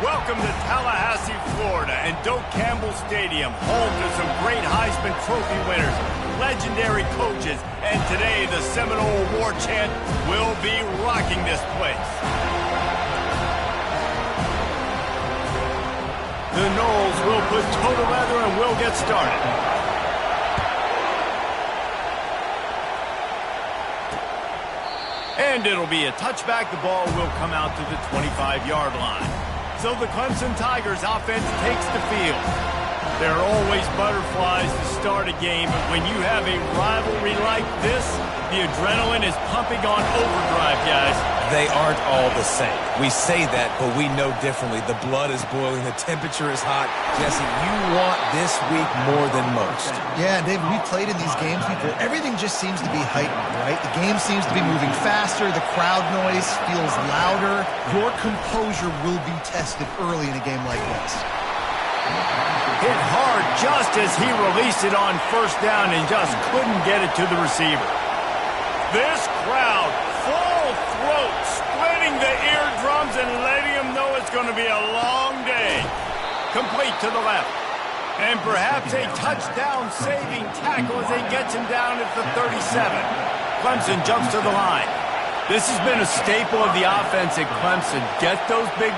Welcome to Tallahassee, Florida, and Doak Campbell Stadium, home to some great Heisman Trophy winners, legendary coaches, and today the Seminole War Chant will be rocking this place. The Noles will put total leather and we'll get started. And it'll be a touchback. The ball will come out to the 25-yard line. So the Clemson Tigers offense takes the field. There are always butterflies to start a game, but when you have a rivalry like this, the adrenaline is pumping on overdrive, guys. They aren't all the same. We say that, but we know differently. The blood is boiling. The temperature is hot. Jesse, you want this week more than most. Yeah, David, we played in these games before. Everything just seems to be heightened, right? The game seems to be moving faster. The crowd noise feels louder. Your composure will be tested early in a game like this. Hit hard just as he released it on first down and just couldn't get it to the receiver. This crowd, full throat, splitting the eardrums and letting them know it's going to be a long day. Complete to the left. And perhaps a touchdown-saving tackle as he gets him down at the 37. Clemson jumps to the line. This has been a staple of the offense at Clemson. Get those big...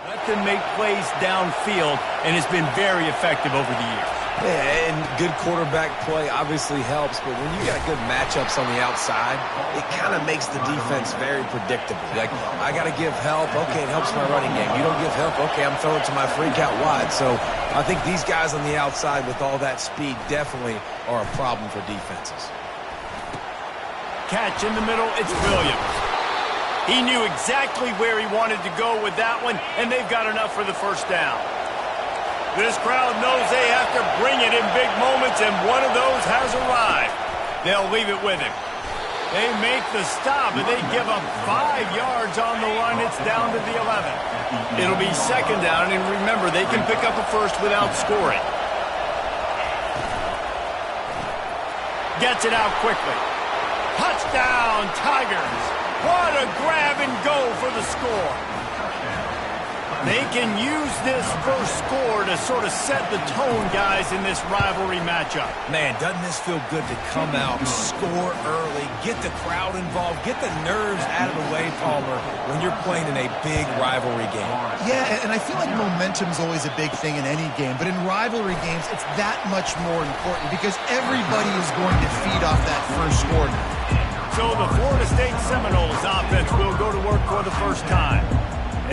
Let them make plays downfield, and it's been very effective over the years. Yeah, and good quarterback play obviously helps, but when you got good matchups on the outside, it kind of makes the defense very predictable. Like, I got to give help. Okay, it helps my running game. You don't give help. Okay, I'm throwing to my freak out wide. So I think these guys on the outside with all that speed definitely are a problem for defenses. Catch in the middle. It's Williams. He knew exactly where he wanted to go with that one, and they've got enough for the first down. This crowd knows they have to bring it in big moments, and one of those has arrived. They'll leave it with him. They make the stop, and they give up 5 yards on the run. It's down to the 11. It'll be second down, and remember, they can pick up a first without scoring. Gets it out quickly. Touchdown, Tigers. What a grab and go for the score. They can use this first score to sort of set the tone, guys, in this rivalry matchup. Man, doesn't this feel good to come out, score early, get the crowd involved, get the nerves out of the way, Palmer, when you're playing in a big rivalry game. Yeah, and I feel like momentum's always a big thing in any game, but in rivalry games, it's that much more important because everybody is going to feed off that first score. So the Florida State Seminoles offense will go to work for the first time.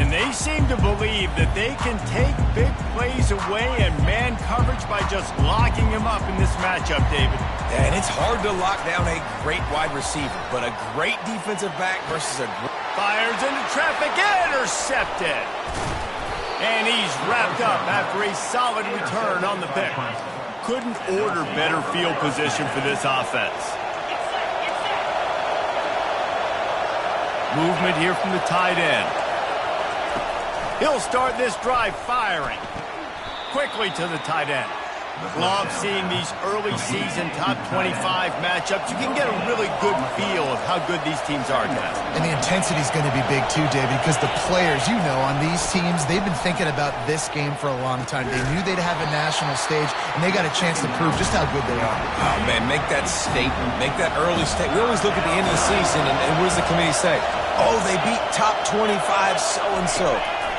And they seem to believe that they can take big plays away and man coverage by just locking him up in this matchup, David. And it's hard to lock down a great wide receiver, but a great defensive back versus a... Fires into traffic, intercepted. And he's wrapped up after a solid return on the pick. Couldn't order better field position for this offense. Movement here from the tight end. He'll start this drive firing. Quickly to the tight end. Love seeing these early season top 25 matchups. You can get a really good feel of how good these teams are, guys. And the intensity is going to be big too, David, because the players, you know, on these teams, they've been thinking about this game for a long time. They knew they'd have a national stage, and they got a chance to prove just how good they are. Oh, man, make that statement. Make that early statement. We always look at the end of the season, and what does the committee say? Oh, they beat top 25 so-and-so.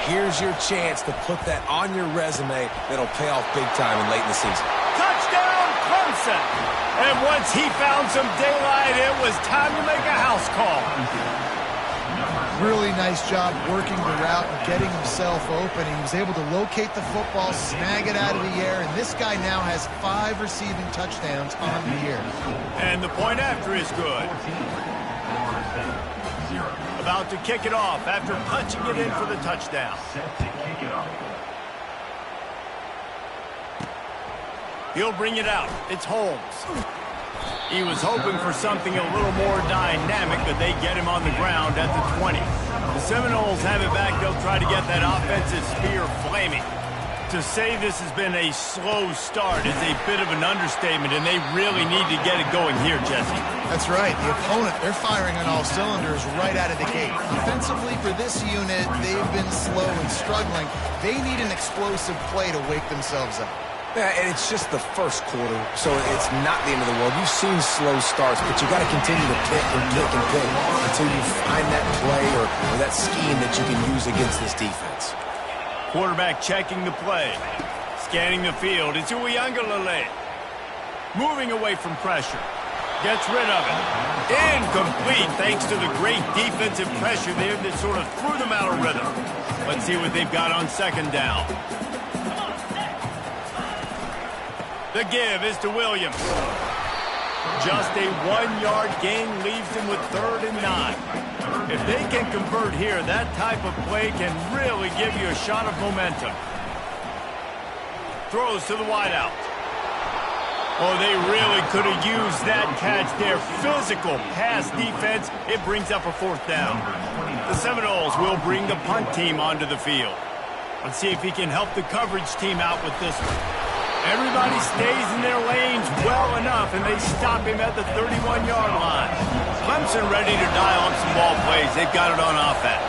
Here's your chance to put that on your resume that'll pay off big time and late in the season. Touchdown, Clemson! And once he found some daylight, it was time to make a house call. Really nice job working the route and getting himself open. He was able to locate the football, snag it out of the air, and this guy now has 5 receiving touchdowns on the year. And the point after is good. About to kick it off after punching it in for the touchdown. He'll bring it out. It's Holmes. He was hoping for something a little more dynamic, but they get him on the ground at the 20. The Seminoles have it back. They'll try to get that offensive spear flaming. To say this has been a slow start is a bit of an understatement, and they really need to get it going here, Jesse. That's right. The opponent, they're firing on all cylinders right out of the gate. Defensively for this unit, they've been slow and struggling. They need an explosive play to wake themselves up. Yeah, and it's just the first quarter, so it's not the end of the world. You've seen slow starts, but you got to continue to pick and pick and pick until you find that play or that scheme that you can use against this defense. Quarterback checking the play. Scanning the field. It's Uiagalelei. Moving away from pressure. Gets rid of it. Incomplete thanks to the great defensive pressure there that sort of threw them out of rhythm. Let's see what they've got on second down. The give is to Williams. Just a 1-yard gain leaves them with 3rd and 9. If they can convert here, that type of play can really give you a shot of momentum. Throws to the wideout. Oh, they really could have used that catch there. Physical pass defense. It brings up a 4th down. The Seminoles will bring the punt team onto the field. Let's see if he can help the coverage team out with this one. Everybody stays in their lanes well enough, and they stop him at the 31-yard line. Clemson ready to dial up some ball plays. They've got it on offense.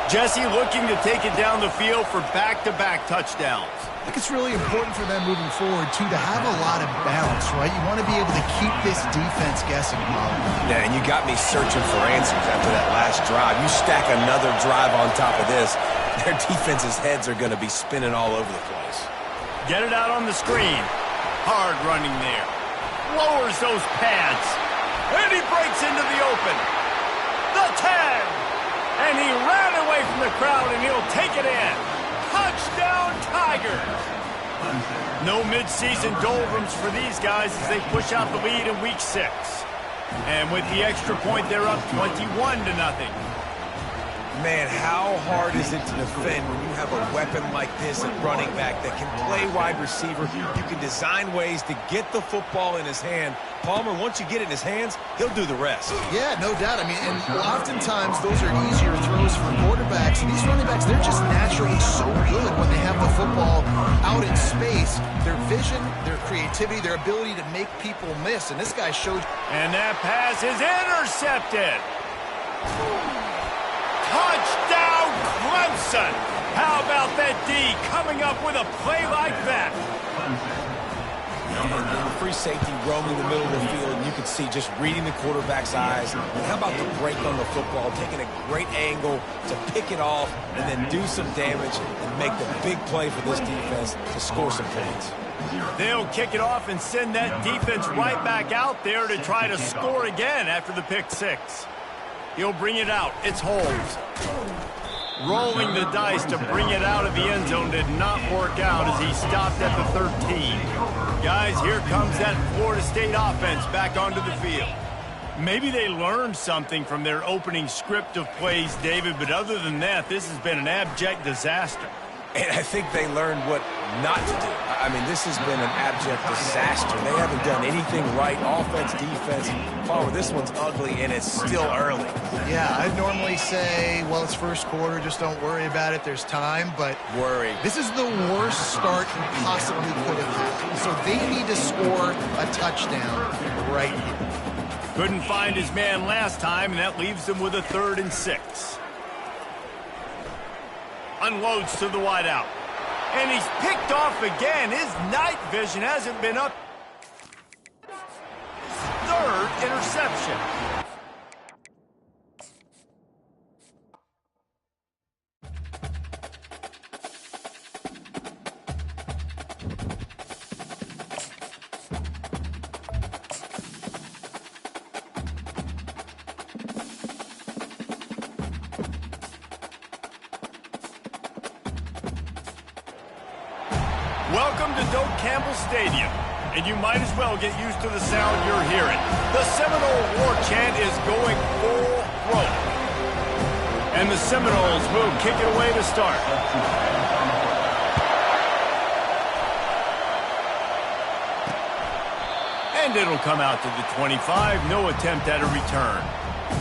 Jesse looking to take it down the field for back-to-back touchdowns. I think it's really important for them moving forward, too, to have a lot of balance, right? You want to be able to keep this defense guessing, Molly. Yeah, and you got me searching for answers after that last drive. You stack another drive on top of this, their defense's heads are going to be spinning all over the place. Get it out on the screen. Hard running there. Lowers those pads. And he breaks into the open. The tag. And he ran away from the crowd, and he'll take it in. Touchdown, Tigers. No midseason doldrums for these guys as they push out the lead in Week 6. And with the extra point, they're up 21-0. Man, how hard is it to defend when you have a weapon like this at running back that can play wide receiver? You can design ways to get the football in his hand. Palmer, once you get it in his hands, he'll do the rest. Yeah, no doubt. I mean, and oftentimes those are easier throws for quarterbacks. And these running backs, they're just naturally so good when they have the football out in space. Their vision, their creativity, their ability to make people miss. And this guy showed. And that pass is intercepted. Touchdown, Clemson! How about that D coming up with a play like that? And the free safety roaming the middle of the field, and you can see just reading the quarterback's eyes. And how about the break on the football, taking a great angle to pick it off and then do some damage and make the big play for this defense to score some points. They'll kick it off and send that defense right back out there to try to score again after the pick 6. He'll bring it out. It's Holmes. Rolling the dice to bring it out of the end zone did not work out as he stopped at the 13. Guys, here comes that Florida State offense back onto the field. Maybe they learned something from their opening script of plays, David, but other than that, this has been an abject disaster. And I think they learned what not to do. I mean, this has been an abject disaster. They haven't done anything right, offense, defense. Palmer, this one's ugly, and it's still early. Yeah, I'd normally say, well, it's first quarter, just don't worry about it, there's time, but worry. This is the worst start you possibly could have had. So they need to score a touchdown right here. Couldn't find his man last time, and that leaves them with a 3rd and 6. Unloads to the wideout. And he's picked off again. His night vision hasn't been up. 3rd interception. Welcome to Doak Campbell Stadium, and you might as well get used to the sound you're hearing. The Seminole war chant is going full throat. And the Seminoles will kick it away to start. And it'll come out to the 25, no attempt at a return.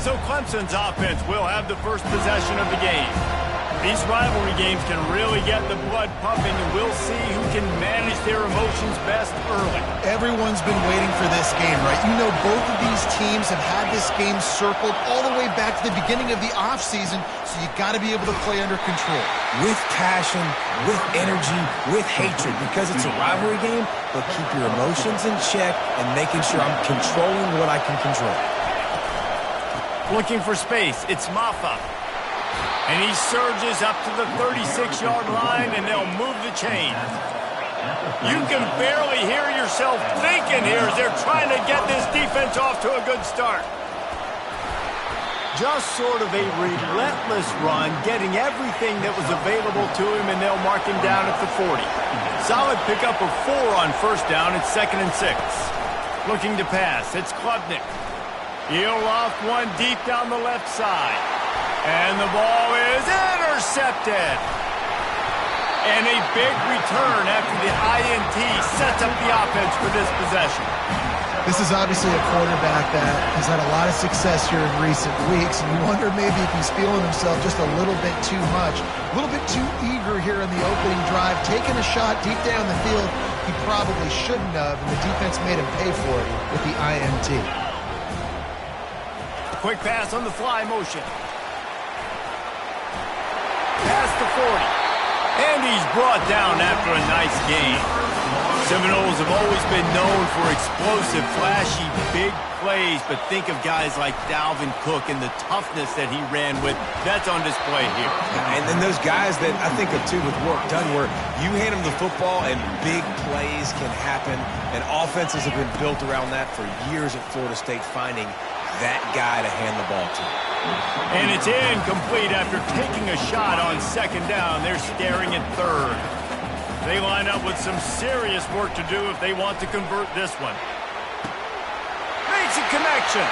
So Clemson's offense will have the first possession of the game. These rivalry games can really get the blood pumping, and we'll see who can manage their emotions best early. Everyone's been waiting for this game, right? You know, both of these teams have had this game circled all the way back to the beginning of the offseason, so you got to be able to play under control. With passion, with energy, with hatred, because it's a rivalry game, but keep your emotions in check and making sure I'm controlling what I can control. Looking for space, it's Maffa. And he surges up to the 36-yard line, and they'll move the chain. You can barely hear yourself thinking here as they're trying to get this defense off to a good start. Just sort of a relentless run, getting everything that was available to him, and they'll mark him down at the 40. Solid pickup of 4 on first down. It's 2nd and 6. Looking to pass, it's Klubnik. He'll loft one deep down the left side. And the ball is intercepted. And a big return after the INT sets up the offense for this possession. This is obviously a quarterback that has had a lot of success here in recent weeks, and you wonder maybe if he's feeling himself just a little bit too much, a little bit too eager here in the opening drive, taking a shot deep down the field he probably shouldn't have, and the defense made him pay for it with the INT. Quick pass on the fly motion. Past the 40. And he's brought down after a nice game. Seminoles have always been known for explosive, flashy, big plays, but think of guys like Dalvin Cook and the toughness that he ran with. That's on display here. And then those guys that I think of, too, with work done, where you hand them the football and big plays can happen, and offenses have been built around that for years at Florida State, finding that guy to hand the ball to. And it's incomplete after taking a shot on 2nd down. They're staring at 3rd. They line up with some serious work to do if they want to convert this one. Makes a connection.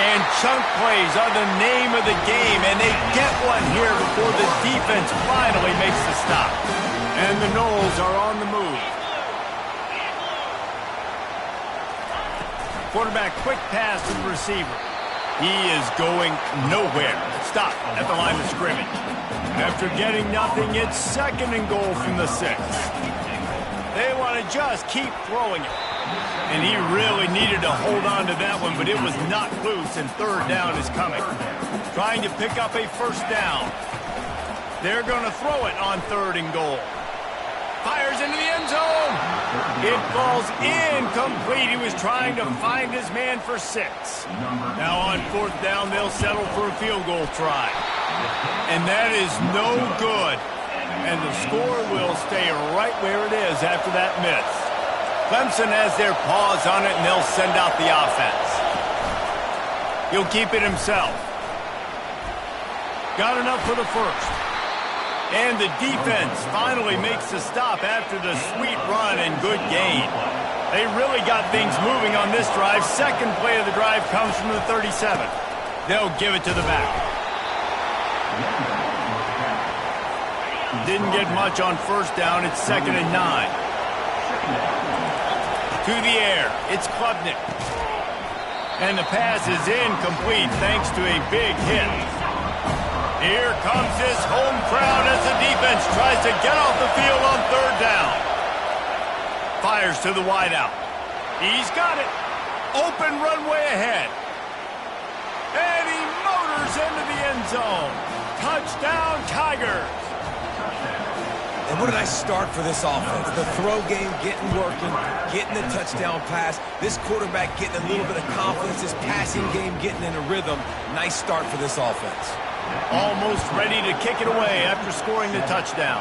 And chunk plays are the name of the game, and they get one here before the defense finally makes the stop. And the Noles are on the move. Quarterback quick pass to the receiver. He is going nowhere. Stop at the line of scrimmage. After getting nothing, it's 2nd and goal from the 6. They want to just keep throwing it. And he really needed to hold on to that one, but it was not loose, and 3rd down is coming. Trying to pick up a 1st down. They're going to throw it on 3rd and goal. Fires into the end zone. It falls incomplete. He was trying to find his man for 6. Now on 4th down, they'll settle for a field goal try. And that is no good. And the score will stay right where it is after that miss. Clemson has their paws on it, and they'll send out the offense. He'll keep it himself. Got enough for the 1st. And the defense finally makes the stop after the sweet run and good gain. They really got things moving on this drive. 2nd play of the drive comes from the 37. They'll give it to the back. Didn't get much on 1st down. It's 2nd and 9. To the air. It's Klubnik. And the pass is incomplete thanks to a big hit. Here comes this home crowd as the defense tries to get off the field on 3rd down. Fires to the wideout. He's got it. Open runway ahead. And he motors into the end zone. Touchdown, Tigers. And what a nice start for this offense. The throw game getting working, getting the touchdown pass. This quarterback getting a little bit of confidence. This passing game getting in a rhythm. Nice start for this offense. Almost ready to kick it away after scoring the touchdown.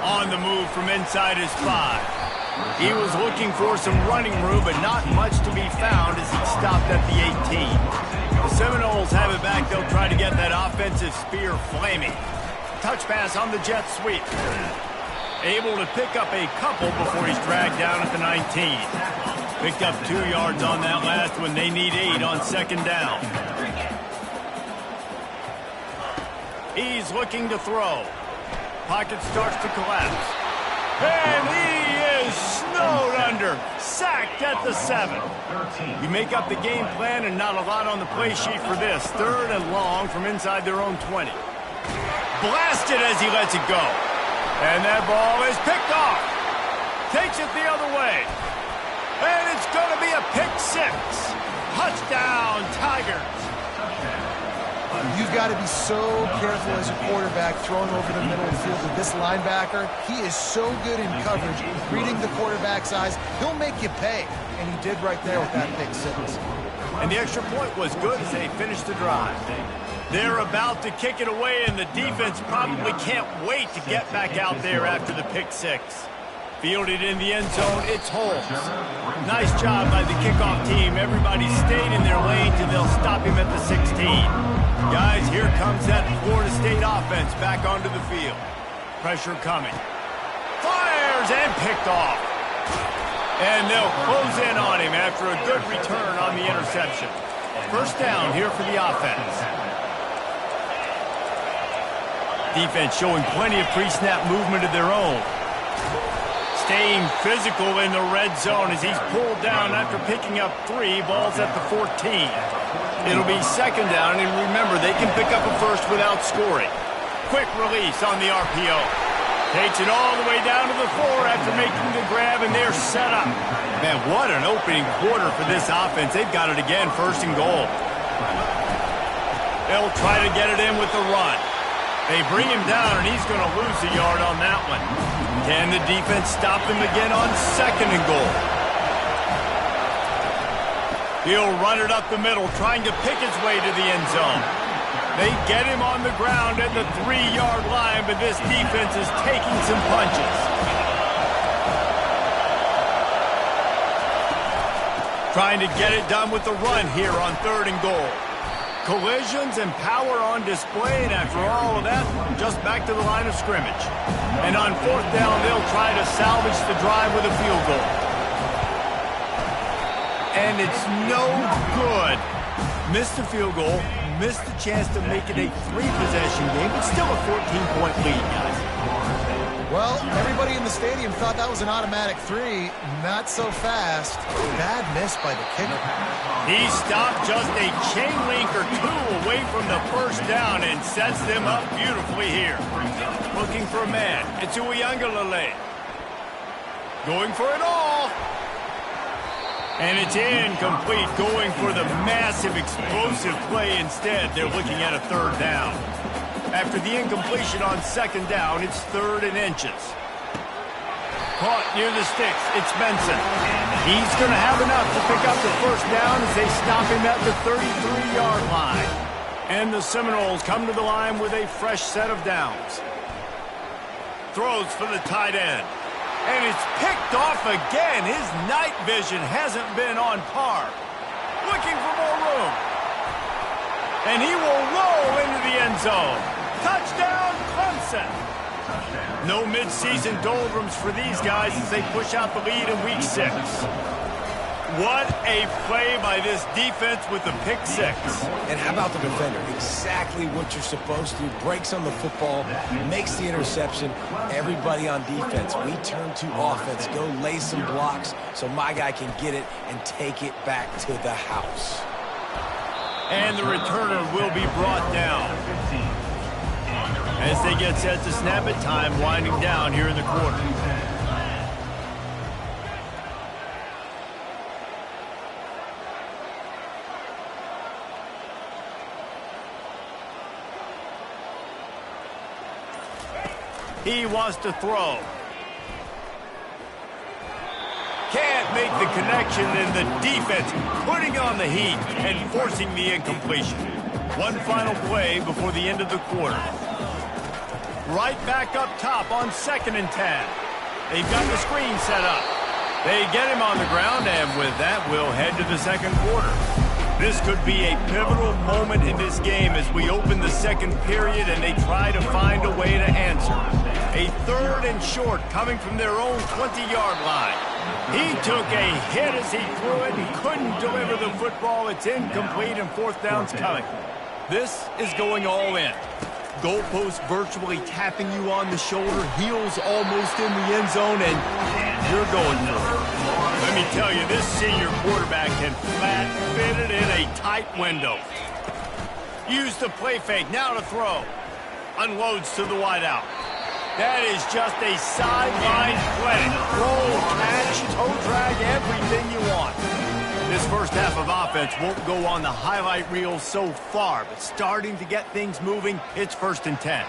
On the move from inside his 5. He was looking for some running room, but not much to be found as he stopped at the 18. The Seminoles have it back. They'll try to get that offensive spear flaming. Touch pass on the jet sweep. Able to pick up a couple before he's dragged down at the 19. Picked up 2 yards on that last one. They need 8 on 2nd down. He's looking to throw. Pocket starts to collapse. And he is snowed under. here. Sacked at the 7. You make up the game plan and not a lot on the play sheet for this. 3rd and long from inside their own 20. Blasted as he lets it go. And that ball is picked off. Takes it the other way. And it's going to be a pick 6. Touchdown, Tigers. You've got to be so careful as a quarterback throwing over the middle of the field with this linebacker. He is so good in coverage, reading the quarterback's eyes. He'll make you pay, and he did right there with that pick 6. And the extra point was good as they finished the drive. They're about to kick it away, and the defense probably can't wait to get back out there after the pick 6. Fielded in the end zone, it's Holmes. Nice job by the kickoff team. Everybody stayed in their lanes, and they'll stop him at the 16. Guys, here comes that Florida State offense back onto the field. Pressure coming. Fires and picked off. And they'll close in on him after a good return on the interception. First down here for the offense. Defense showing plenty of pre-snap movement of their own. Staying physical in the red zone as he's pulled down after picking up 3 balls at the 14. It'll be second down, and remember, they can pick up a first without scoring. Quick release on the RPO. Takes it all the way down to the 4 after making the grab, and they're set up. Man, what an opening quarter for this offense. They've got it again, 1st and goal. They'll try to get it in with the run. They bring him down, and he's going to lose a yard on that one. Can the defense stop him again on 2nd and goal? He'll run it up the middle, trying to pick his way to the end zone. They get him on the ground at the 3-yard line, but this defense is taking some punches. Trying to get it done with the run here on 3rd and goal. Collisions and power on display, and after all of that, just back to the line of scrimmage. And on 4th down, they'll try to salvage the drive with a field goal. And it's no good. Missed the field goal, missed the chance to make it a 3-possession game, but still a 14-point lead, guys. Well, everybody in the stadium thought that was an automatic 3. Not so fast. Bad miss by the kicker. He stopped just a chain link or 2 away from the first down and sets them up beautifully here. Looking for a man. It's Uyangalele. Going for it all. And it's incomplete, going for the massive explosive play instead. They're looking at a 3rd down. After the incompletion on 2nd down, it's 3rd and inches. Caught near the sticks, it's Benson. He's going to have enough to pick up the 1st down as they stop him at the 33-yard line. And the Seminoles come to the line with a fresh set of downs. Throws for the tight end. And it's picked off again. His night vision hasn't been on par. Looking for more room. And he will roll into the end zone. Touchdown, Clemson. No midseason doldrums for these guys as they push out the lead in Week 6. What a play by this defense with the pick 6. And how about the defender? Exactly what you're supposed to. Breaks on the football, makes the interception. Everybody on defense, we turn to offense. Go lay some blocks so my guy can get it and take it back to the house. And the returner will be brought down. As they get set to snap it, time winding down here in the quarter. He wants to throw. Can't make the connection, and the defense putting on the heat and forcing the incompletion. One final play before the end of the quarter. Right back up top on 2nd and 10. They've got the screen set up. They get him on the ground, and with that, we'll head to the 2nd quarter. This could be a pivotal moment in this game as we open the 2nd period and they try to find a way to answer. A 3rd and short coming from their own 20-yard line. He took a hit as he threw it and couldn't deliver the football. It's incomplete and 4th down's coming. This is going all in. Goalpost virtually tapping you on the shoulder, heels almost in the end zone, and you're going through it. me tell you, this senior quarterback can flat fit it in a tight window. Use the play fake, now to throw. Unloads to the wideout. That is just a sideline clinic. Roll, catch, toe drag, everything you want. This first half of offense won't go on the highlight reel so far, but starting to get things moving, it's 1st and 10.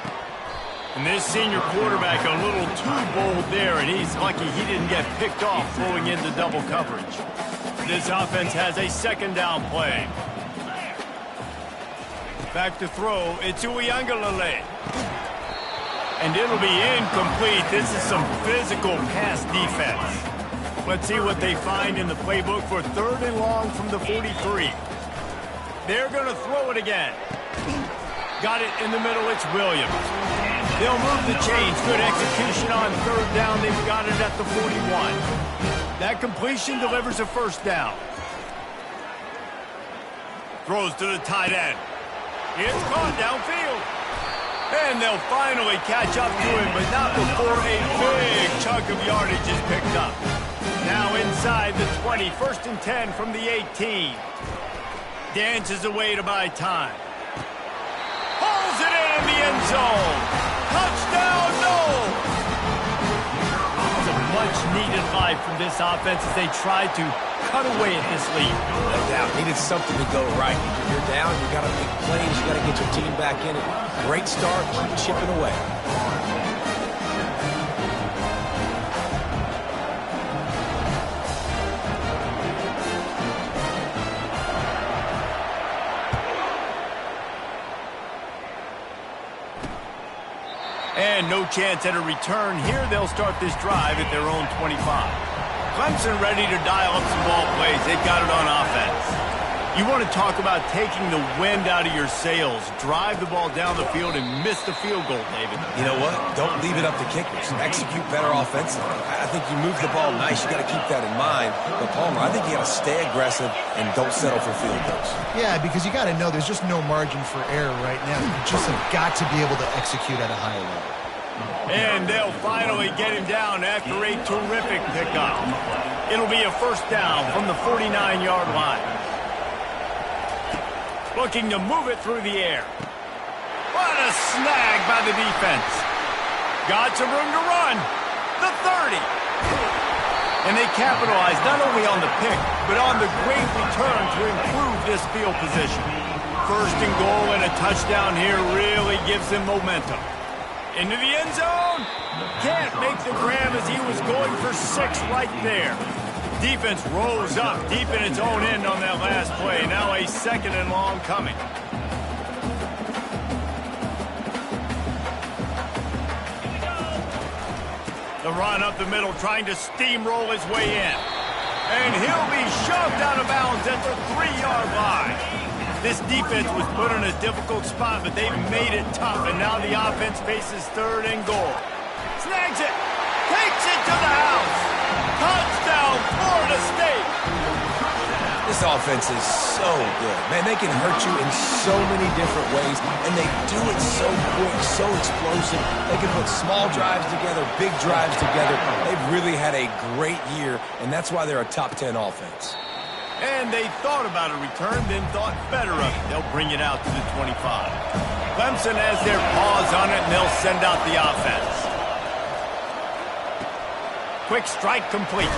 And this senior quarterback a little too bold there, and he's lucky he didn't get picked off throwing into double coverage. This offense has a 2nd down play. Back to throw, it's Uiagalelei. And it'll be incomplete. This is some physical pass defense. Let's see what they find in the playbook for 3rd and long from the 43. They're going to throw it again. Got it in the middle, it's Williams. They'll move the chains. Good execution on 3rd down. They've got it at the 41. That completion delivers a 1st down. Throws to the tight end. It's caught downfield. And they'll finally catch up to him, but not before a big chunk of yardage is picked up. Now inside the 20, 1st and 10 from the 18. Dances away to buy time. Pulls it in the end zone. Touchdown, Noel! It's a much-needed life from this offense as they try to cut away at this lead. No doubt. Needed something to go right. You're down, you got to make plays, you got to get your team back in it. Great start, keep chipping away. And no chance at a return here. They'll start this drive at their own 25. Clemson ready to dial up some ball plays. They've got it on offense. You want to talk about taking the wind out of your sails. Drive the ball down the field and miss the field goal, David. You know what? Don't leave it up to kickers. Execute better offensively. I think you move the ball nice. You got to keep that in mind. But, Palmer, I think you got to stay aggressive and don't settle for field goals. Yeah, because you got to know there's just no margin for error right now. You just have got to be able to execute at a higher level. And they'll finally get him down after a terrific pickup. It'll be a 1st down from the 49-yard line. Looking to move it through the air. What a snag by the defense. Got some room to run. The 30. And they capitalize not only on the pick, but on the great return to improve this field position. 1st and goal and a touchdown here really gives them momentum. Into the end zone. Can't make the grab as he was going for 6 right there. Defense rose up deep in its own end on that last play. Now a 2nd and long coming. The run up the middle trying to steamroll his way in. And he'll be shoved out of bounds at the 3-yard line. This defense was put in a difficult spot, but they've made it tough, and now the offense faces 3rd and goal. Snags it, takes it to the house. Touchdown, Florida State. This offense is so good. Man, they can hurt you in so many different ways, and they do it so quick, so explosive. They can put small drives together, big drives together. They've really had a great year, and that's why they're a top 10 offense. And they thought about a return, then thought better of it. They'll bring it out to the 25. Clemson has their paws on it, and they'll send out the offense. Quick strike complete.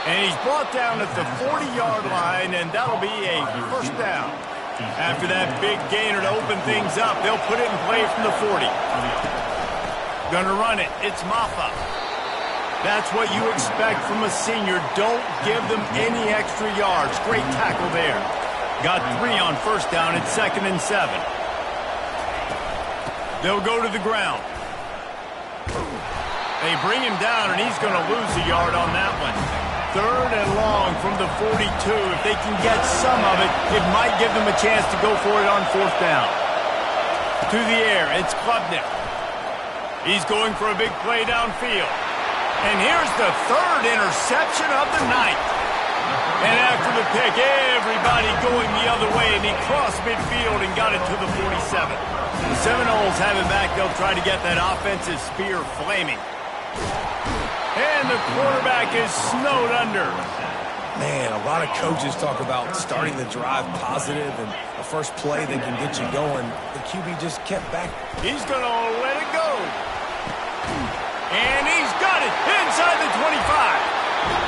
And he's brought down at the 40-yard line, and that'll be a 1st down. After that big gainer to open things up, they'll put it in play from the 40. Gonna run it. It's Maffa. That's what you expect from a senior. Don't give them any extra yards. Great tackle there. Got 3 on 1st down. It's 2nd and 7. They'll go to the ground. They bring him down, and he's going to lose a yard on that one. 3rd and long from the 42. If they can get some of it, it might give them a chance to go for it on 4th down. To the air, it's Klubnik. He's going for a big play downfield. And here's the 3rd interception of the night. And after the pick, everybody going the other way, and he crossed midfield and got it to the 47. The Seminoles have it back. They'll try to get that offensive spear flaming. And the quarterback is snowed under. Man, a lot of coaches talk about starting the drive positive and the first play that can get you going. The QB just kept back. He's going to let it go. And he's got it inside the 25.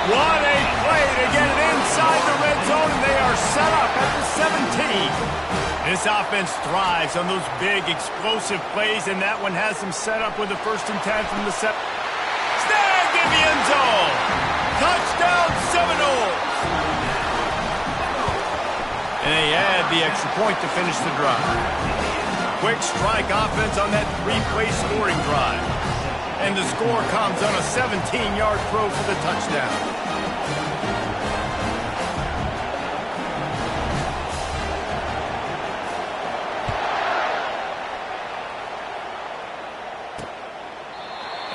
What a play to get it inside the red zone, and they are set up at the 17. This offense thrives on those big, explosive plays, and that one has them set up with a 1st and 10 from the 7. Snagged in the end zone. Touchdown Seminoles. And they add the extra point to finish the drive. Quick strike offense on that 3-play scoring drive. And the score comes on a 17-yard throw for the touchdown.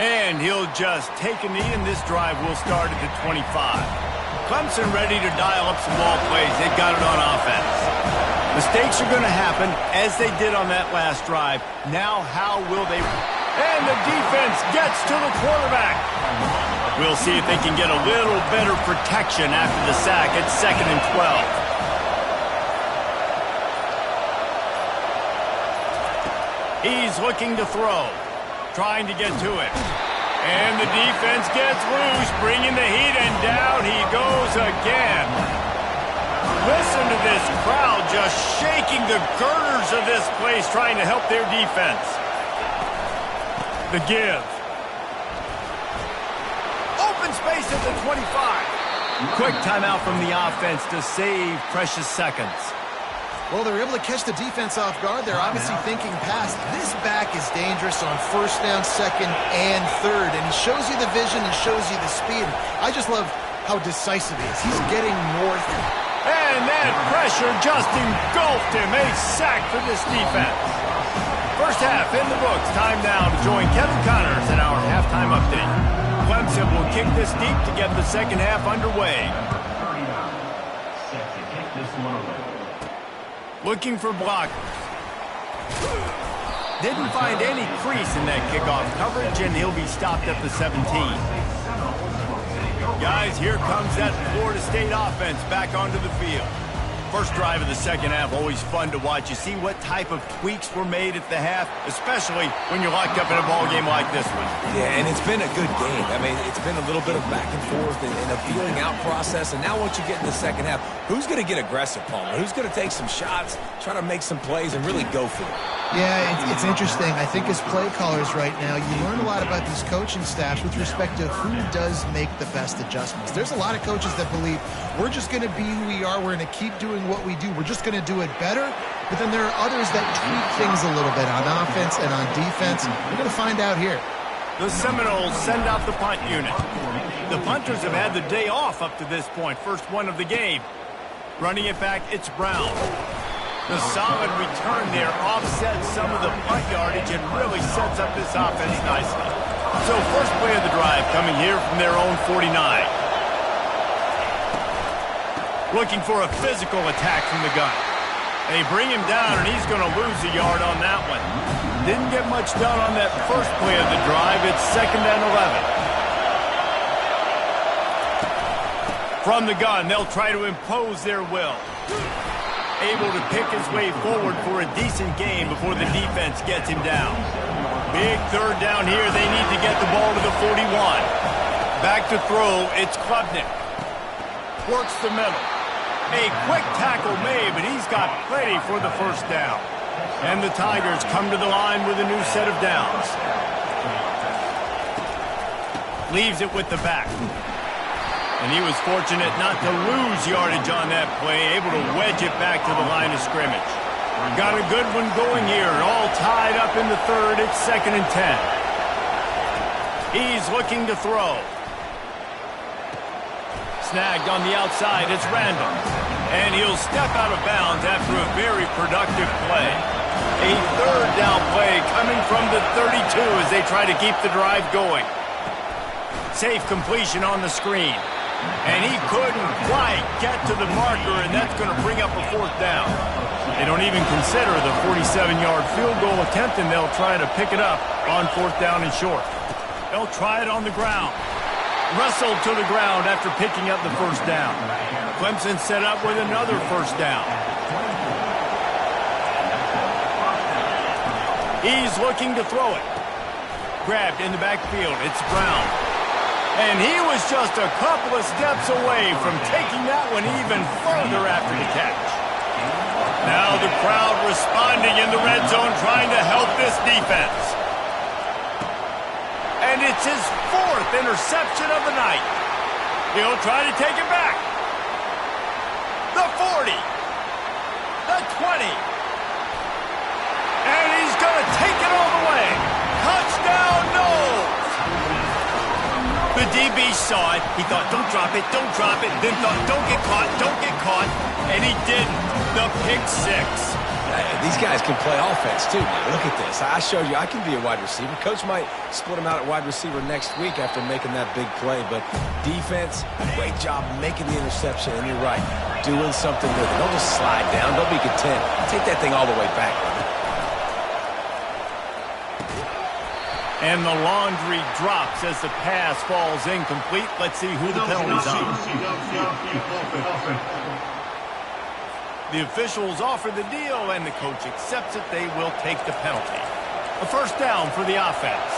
And he'll just take a knee, and this drive will start at the 25. Clemson ready to dial up some ball plays. They've got it on offense. Mistakes are going to happen, as they did on that last drive. Now, how will they... And the defense gets to the quarterback. We'll see if they can get a little better protection after the sack at 2nd and 12. He's looking to throw. Trying to get to it. And the defense gets loose, bringing the heat, and down he goes again. Listen to this crowd just shaking the girders of this place, trying to help their defense. The give. Open space at the 25. Quick timeout from the offense to save precious seconds. Well, they're able to catch the defense off guard. They're obviously thinking past. This back is dangerous on 1st down, 2nd, and 3rd. And he shows you the vision and shows you the speed. I just love how decisive he is. He's getting north. And that pressure just engulfed him. A sack for this defense. First half in the books. Time now to join Kevin Connors in our halftime update. Clemson will kick this deep to get the second half underway. Looking for blockers. Didn't find any crease in that kickoff coverage, and he'll be stopped at the 17. Guys, here comes that Florida State offense back onto the field. First drive of the second half, always fun to watch. You see what type of tweaks were made at the half, especially when you're locked up in a ball game like this one. Yeah, and it's been a good game. I mean, it's been a little bit of back and forth and a feeling out process. And now once you get in the second half, who's going to get aggressive, Palmer? Who's going to take some shots, try to make some plays, and really go for it? Yeah, it's interesting. I think as play callers right now, you learn a lot about these coaching staffs with respect to who does make the best adjustments. There's a lot of coaches that believe we're just going to be who we are. We're going to keep doing what we do. We're just going to do it better. But then there are others that tweak things a little bit on offense and on defense. We're going to find out here. The Seminoles send out the punt unit. The punters have had the day off up to this point. First one of the game. Running it back, it's Brown. The solid return there offsets some of the punt yardage and really sets up this offense nicely. So first play of the drive coming here from their own 49. Looking for a physical attack from the gun. They bring him down, and he's going to lose a yard on that one. Didn't get much done on that first play of the drive. It's 2nd and 11. From the gun, they'll try to impose their will. Able to pick his way forward for a decent game before the defense gets him down. Big third down here. They need to get the ball to the 41. Back to throw. It's Klubnik. Works the middle. A quick tackle made, but he's got plenty for the first down. And the Tigers come to the line with a new set of downs. Leaves it with the back. And he was fortunate not to lose yardage on that play, able to wedge it back to the line of scrimmage. Got a good one going here, all tied up in the third. It's 2nd and 10. He's looking to throw. Snagged on the outside, it's Randall. And he'll step out of bounds after a very productive play. A third down play coming from the 32 as they try to keep the drive going. Safe completion on the screen. And he couldn't quite get to the marker, and that's going to bring up a 4th down. They don't even consider the 47-yard field goal attempt, and they'll try to pick it up on 4th down and short. They'll try it on the ground. wrestled to the ground after picking up the first down. Clemson set up with another first down. He's looking to throw it. Grabbed in the backfield. It's Brown. And he was just a couple of steps away from taking that one even further after the catch. Now the crowd responding in the red zone, trying to help this defense. And it's his 4th interception of the night. He'll try to take it back. The 40. The 20. And he's going to take it all the way. Touchdown, Knowles. The DB saw it. He thought, don't drop it, don't drop it. Then thought, don't get caught, don't get caught. And he didn't. The pick 6. These guys can play offense, too, man. Look at this. I showed you I can be a wide receiver. Coach might split him out at wide receiver next week after making that big play. But defense, great job making the interception. And you're right, doing something with it. Don't just slide down. Don't be content. Take that thing all the way back. And the laundry drops as the pass falls incomplete. Let's see who the penalty's on. The officials offer the deal, and the coach accepts it. They will take the penalty. A first down for the offense.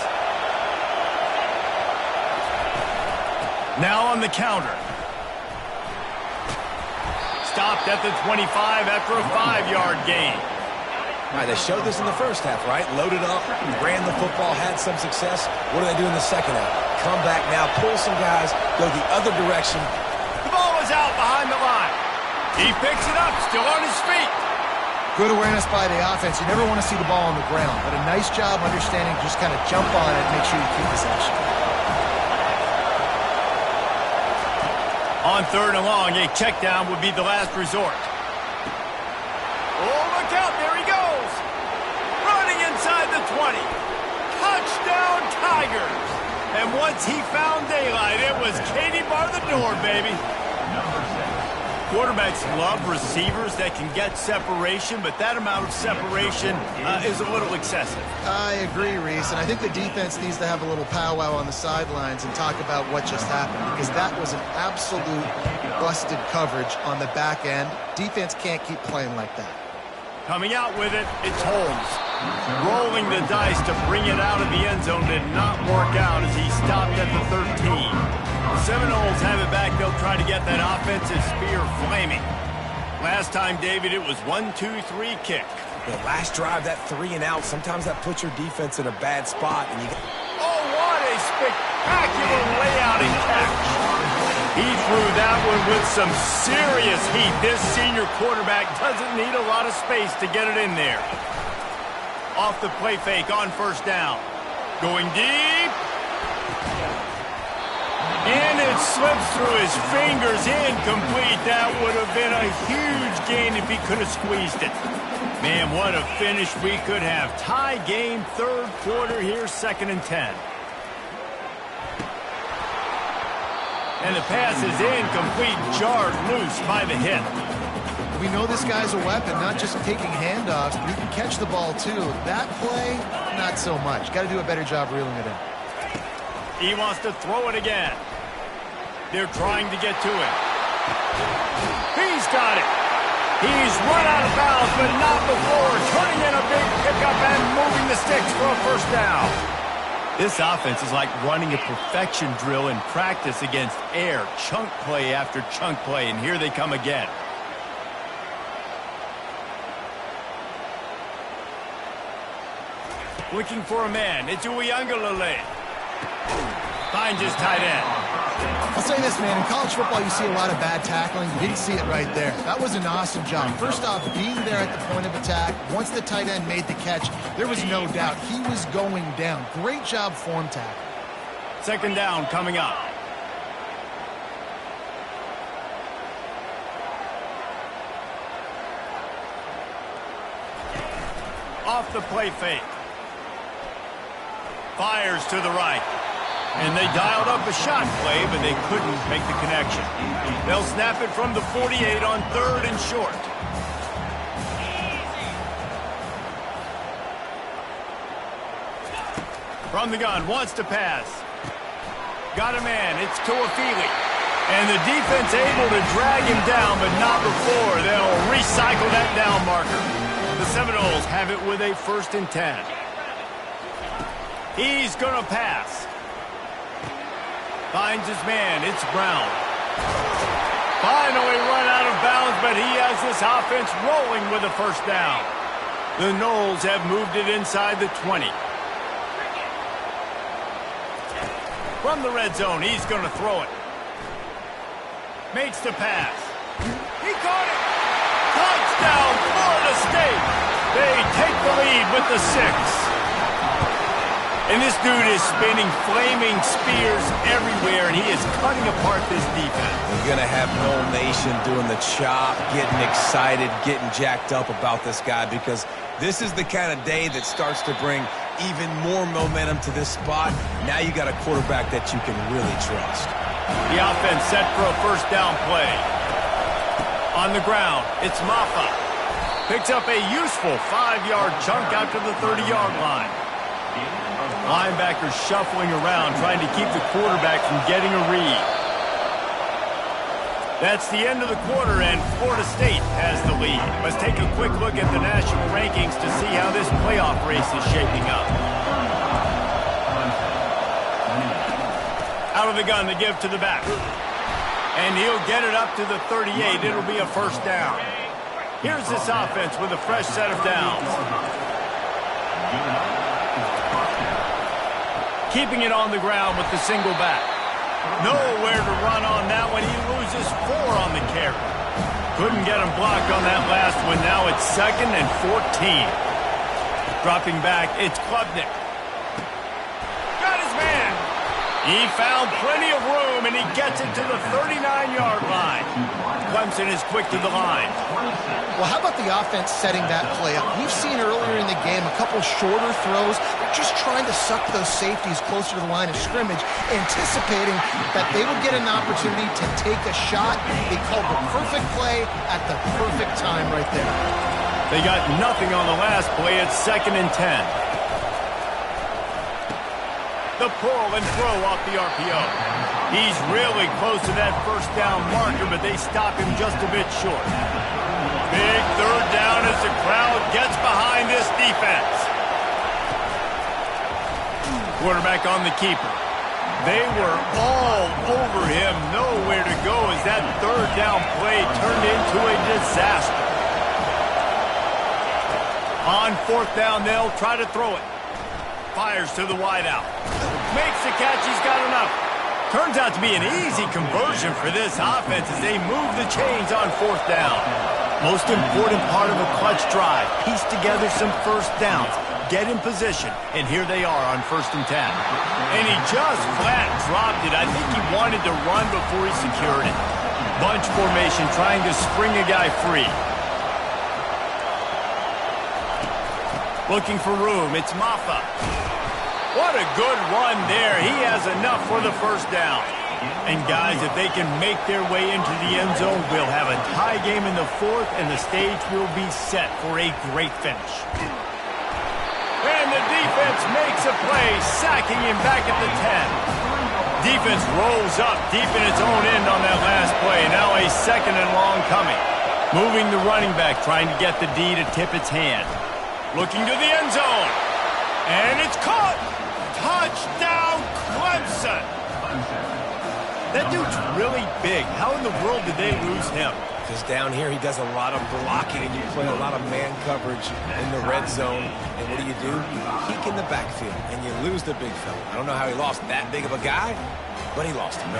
Now on the counter. Stopped at the 25 after a 5-yard gain. All right, they showed this in the first half, right? Loaded up, ran the football, had some success. What do they do in the second half? Come back now, pull some guys, go the other direction. The ball is out behind the line. He picks it up, still on his feet. Good awareness by the offense. You never want to see the ball on the ground, but a nice job understanding, just kind of jump on it, make sure you keep possession. On 3rd and long, a check down would be the last resort. Oh, look out, there he goes. Running inside the 20. Touchdown, Tigers. And once he found daylight, it was Katie bar the door, baby. Quarterbacks love receivers that can get separation, but that amount of separation is a little excessive. I agree, Reese, and I think the defense needs to have a little powwow on the sidelines and talk about what just happened, because that was an absolute busted coverage on the back end. Defense can't keep playing like that. Coming out with it, it's Holmes. Rolling the dice to bring it out of the end zone did not work out as he stopped at the 13. The Seminoles have it back. They'll try to get that offensive spear flaming. Last time, David, it was 1-2-3 kick. The last drive, that 3 and out, sometimes that puts your defense in a bad spot. And you get... Oh, what a spectacular layout and catch. He threw that one with some serious heat. This senior quarterback doesn't need a lot of space to get it in there. Off the play fake on first down. Going deep. And it slips through his fingers, incomplete. That would have been a huge gain if he could have squeezed it. Man, what a finish we could have. Tie game, 3rd quarter here, 2nd and 10. And the pass is incomplete, jarred loose by the hit. We know this guy's a weapon, not just taking handoffs, but he can catch the ball too. That play, not so much. Got to do a better job reeling it in. He wants to throw it again. They're trying to get to it. He's got it. He's run out of bounds, but not before. Turning in a big pickup and moving the sticks for a first down. This offense is like running a perfection drill in practice against air. Chunk play after chunk play, and here they come again. Looking for a man. It's Uiagalelei. Finds his tight end. I'll say this, man. In college football, you see a lot of bad tackling. You didn't see it right there. That was an awesome job. First off, being there at the point of attack. Once the tight end made the catch, there was no doubt he was going down. Great job form tackle. 2nd down coming up. Off the play fake. Fires to the right. And they dialed up a shot play, but they couldn't make the connection. They'll snap it from the 48 on 3rd and short. From the gun, wants to pass. Got a man. It's MO205E. And the defense able to drag him down, but not before they'll recycle that down marker. The Seminoles have it with a 1st and 10. He's going to pass. Finds his man. It's Brown. Finally run out of bounds, but he has this offense rolling with a 1st down. The Noles have moved it inside the 20. From the red zone, he's going to throw it. Makes the pass. He caught it. Touchdown, Florida State. They take the lead with the 6. And this dude is spinning flaming spears everywhere, and he is cutting apart this defense. You're going to have Nole Nation doing the chop, getting excited, getting jacked up about this guy, because this is the kind of day that starts to bring even more momentum to this spot. Now you got a quarterback that you can really trust. The offense set for a 1st down play. On the ground, it's Maffa. Picks up a useful 5-yard chunk out to the 30-yard line. Linebackers shuffling around, trying to keep the quarterback from getting a read. That's the end of the quarter, and Florida State has the lead. Let's take a quick look at the national rankings to see how this playoff race is shaping up. Out of the gun to give to the back. And he'll get it up to the 38. It'll be a 1st down. Here's this offense with a fresh set of downs. Keeping it on the ground with the single back. Nowhere to run on that one. He loses 4 on the carry. Couldn't get him blocked on that last one. Now it's 2nd and 14. Dropping back, it's Klubnik. Got his man. He found plenty of room, and he gets it to the 39-yard line. Clemson is quick to the line. Well, how about the offense setting that play up? We've seen earlier in the game a couple shorter throws. They're just trying to suck those safeties closer to the line of scrimmage, anticipating that they would get an opportunity to take a shot. They called the perfect play at the perfect time right there. They got nothing on the last play. It's 2nd and 10. The pull and throw off the RPO. He's really close to that 1st down marker, but they stop him just a bit short. Big 3rd down as the crowd gets behind this defense. Quarterback on the keeper. They were all over him. Nowhere to go as that 3rd down play turned into a disaster. On 4th down, they'll try to throw it. Fires to the wideout. Makes the catch. He's got enough. Turns out to be an easy conversion for this offense as they move the chains on 4th down. Most important part of a clutch drive. Piece together some 1st downs. Get in position. And here they are on 1st and 10. And he just flat dropped it. I think he wanted to run before he secured it. Bunch formation trying to spring a guy free. Looking for room. It's Maffa. What a good run there. He has enough for the 1st down. And guys, if they can make their way into the end zone, we'll have a tie game in the 4th, and the stage will be set for a great finish. And the defense makes a play, sacking him back at the 10. Defense rolls up deep in its own end on that last play. Now a 2nd and long coming. Moving the running back, trying to get the D to tip its hand. Looking to the end zone. And it's caught. Touchdown, Clemson. That dude's really big. How in the world did they lose him? Because down here he does a lot of blocking, and you play a lot of man coverage in the red zone. And what do? You peek in the backfield, and you lose the big fella. I don't know how he lost that big of a guy, but he lost him.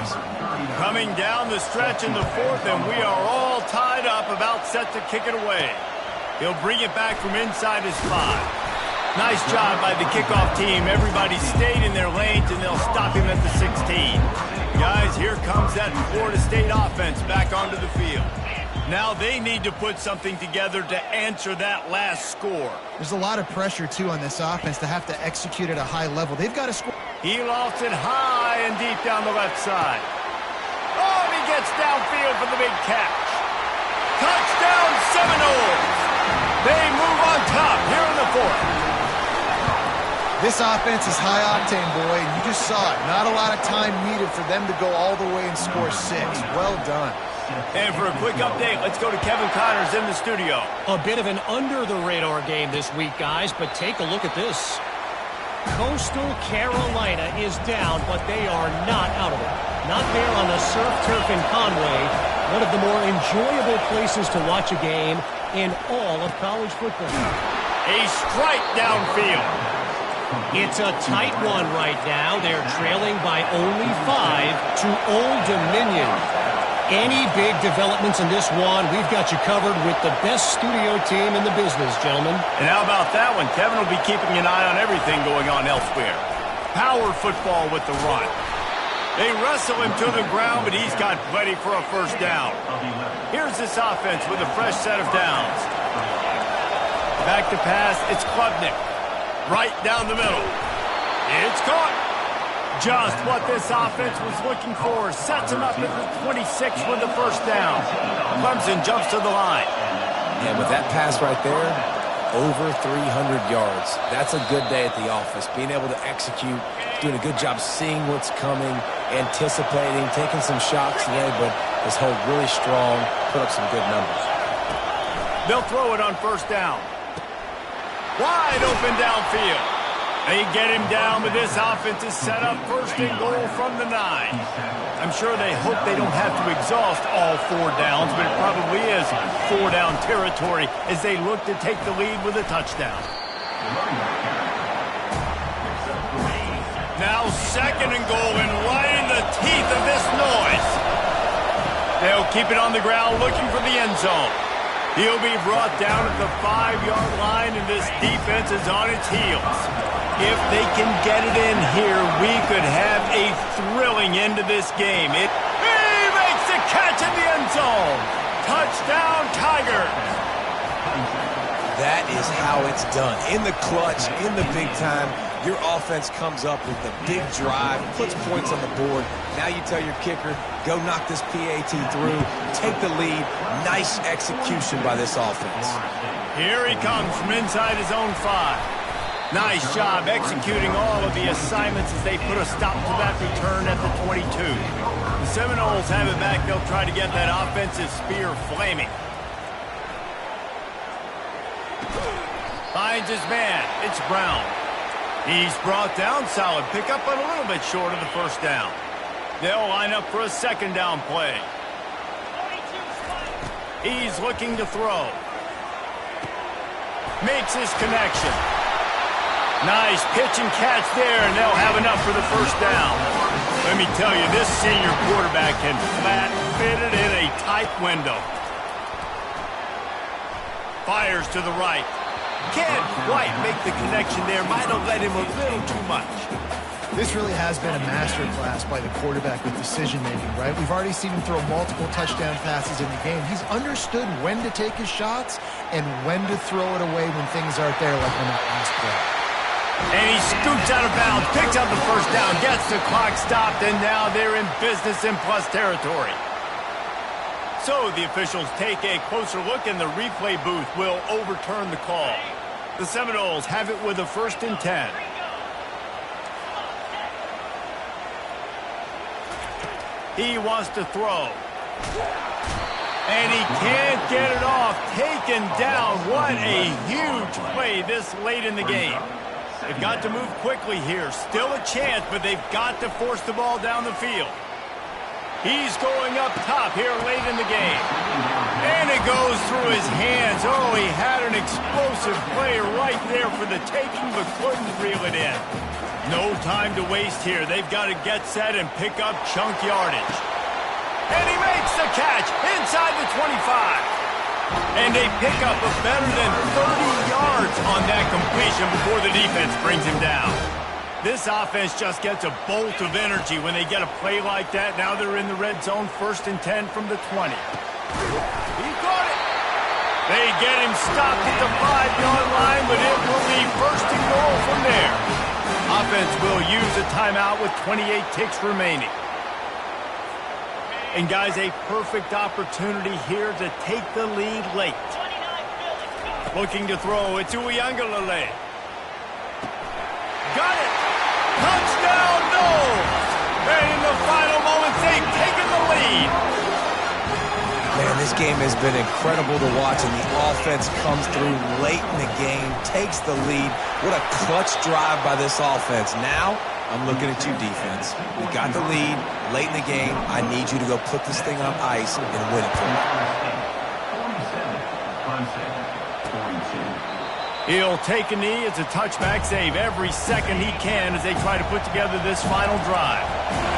Coming down the stretch in the 4th, and we are all tied up, about set to kick it away. He'll bring it back from inside his 5. Nice job by the kickoff team. Everybody stayed in their lanes, and they'll stop him at the 16. Guys, here comes that Florida State offense back onto the field. Now they need to put something together to answer that last score. There's a lot of pressure, too, on this offense to have to execute at a high level. They've got to score. He lofts it high and deep down the left side. Oh, he gets downfield for the big catch. Touchdown, Seminoles. They move on top here in the 4th. This offense is high octane, boy, and you just saw it. Not a lot of time needed for them to go all the way and score 6. Well done. And for a quick update, let's go to Kevin Connors in the studio. A bit of an under-the-radar game this week, guys, but take a look at this. Coastal Carolina is down, but they are not out of it. Not there on the surf turf in Conway, one of the more enjoyable places to watch a game in all of college football. A strike downfield. It's a tight one right now. They're trailing by only 5 to Old Dominion. Any big developments in this one, we've got you covered with the best studio team in the business, gentlemen. And how about that one? Kevin will be keeping an eye on everything going on elsewhere. Power football with the run. They wrestle him to the ground, but he's got plenty for a first down. Here's this offense with a fresh set of downs. Back to pass, it's Klubnik. Right down the middle. It's caught. Just what this offense was looking for. Sets him up at the 26 with the first down. Clemson jumps to the line. And with that pass right there, over 300 yards. That's a good day at the office. Being able to execute, doing a good job seeing what's coming, anticipating, taking some shots today, but has held really strong, put up some good numbers. They'll throw it on first down. Wide open downfield. They get him down, but this offense is set up first and goal from the 9. I'm sure they hope they don't have to exhaust all 4 downs, but it probably is 4-down territory as they look to take the lead with a touchdown. Now second and goal and right in the teeth of this noise. They'll keep it on the ground looking for the end zone. He'll be brought down at the 5-yard line, and this defense is on its heels. If they can get it in here, we could have a thrilling end to this game. He makes the catch in the end zone. Touchdown, Tigers. That is how it's done. In the clutch, in the big time, your offense comes up with the big drive, puts points on the board. Now you tell your kicker, go knock this PAT through, take the lead. Nice execution by this offense. Here he comes from inside his own 5. Nice job executing all of the assignments as they put a stop to that return at the 22. The Seminoles have it back. They'll try to get that offensive spear flaming. Finds his man. It's Brown. He's brought down. Solid pickup, but a little bit short of the first down. They'll line up for a second down play. He's looking to throw. Makes his connection. Nice pitch and catch there, and they'll have enough for the first down. Let me tell you, this senior quarterback can flat fit it in a tight window. Fires to the right. Can't quite make the connection there. Might have led him a little too much. This really has been a masterclass by the quarterback with decision-making, right? We've already seen him throw multiple touchdown passes in the game. He's understood when to take his shots and when to throw it away when things aren't there, like on that last play. And he scoots out of bounds, picks up the first down, gets the clock stopped, and now they're in business in plus territory. So the officials take a closer look, and the replay booth will overturn the call. The Seminoles have it with a 1st and 10. He wants to throw. And he can't get it off. Taken down. What a huge play this late in the game. They've got to move quickly here. Still a chance, but they've got to force the ball down the field. He's going up top here late in the game. And it goes through his hands. Oh, he had an explosive play right there for the taking, but couldn't reel it in. No time to waste here. They've got to get set and pick up chunk yardage. And he makes the catch inside the 25. And they pick up a better than 30 yards on that completion before the defense brings him down. This offense just gets a bolt of energy when they get a play like that. Now they're in the red zone, 1st and 10 from the 20. He caught it. They get him stopped at the 5-yard line, but it will be 1st and goal from there. Offense will use a timeout with 28 ticks remaining. And guys, a perfect opportunity here to take the lead late. Looking to throw, it's Uiagalelei. got it. Touchdown, no. And in the final moments, they've taken the lead. Man, this game has been incredible to watch, and the offense comes through late in the game, takes the lead. What a clutch drive by this offense. Now, I'm looking at you, defense. We got the lead late in the game. I need you to go put this thing on ice and win it for me. He'll take a knee. It's a touchback save every second he can as they try to put together this final drive.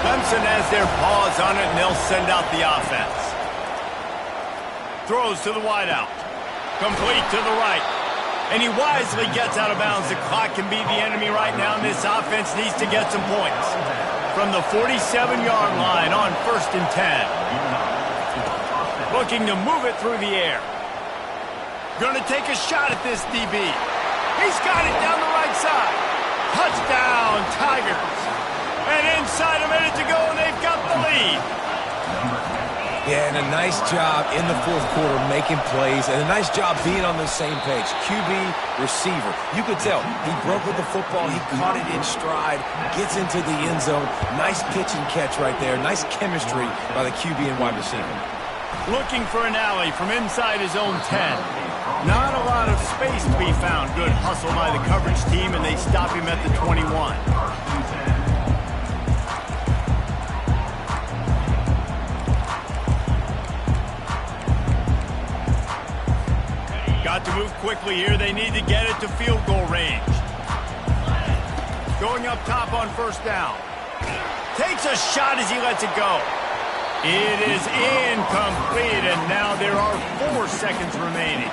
Clemson has their paws on it, and they'll send out the offense. Throws to the wideout. Complete to the right. And he wisely gets out of bounds. The clock can be the enemy right now, and this offense needs to get some points. From the 47-yard line on 1st and 10. Looking to move it through the air. Going to take a shot at this DB. He's got it down the right side. Touchdown, Tigers. And inside a minute to go, and they've got the lead. Yeah, and a nice job in the fourth quarter making plays, and a nice job being on the same page. QB, receiver. You could tell he broke with the football. He caught it in stride, gets into the end zone. Nice pitch and catch right there. Nice chemistry by the QB and wide receiver. Looking for an alley from inside his own 10. Not a lot of space to be found. Good hustle by the coverage team, and they stop him at the 21. Got to move quickly here. They need to get it to field goal range. Going up top on 1st down. Takes a shot as he lets it go. It is incomplete, and now there are 4 seconds remaining.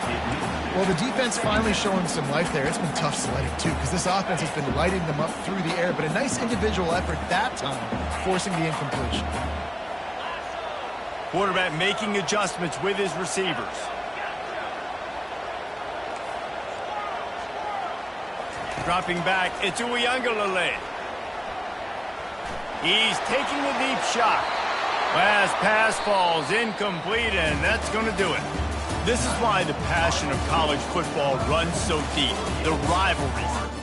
Well, the defense finally showing some life there. It's been tough sledding, too, because this offense has been lighting them up through the air, but a nice individual effort that time, forcing the incompletion. Quarterback making adjustments with his receivers. Dropping back, it's Uiagalelei. He's taking a deep shot. Last pass falls incomplete, and that's going to do it. This is why the passion of college football runs so deep. The rivalries,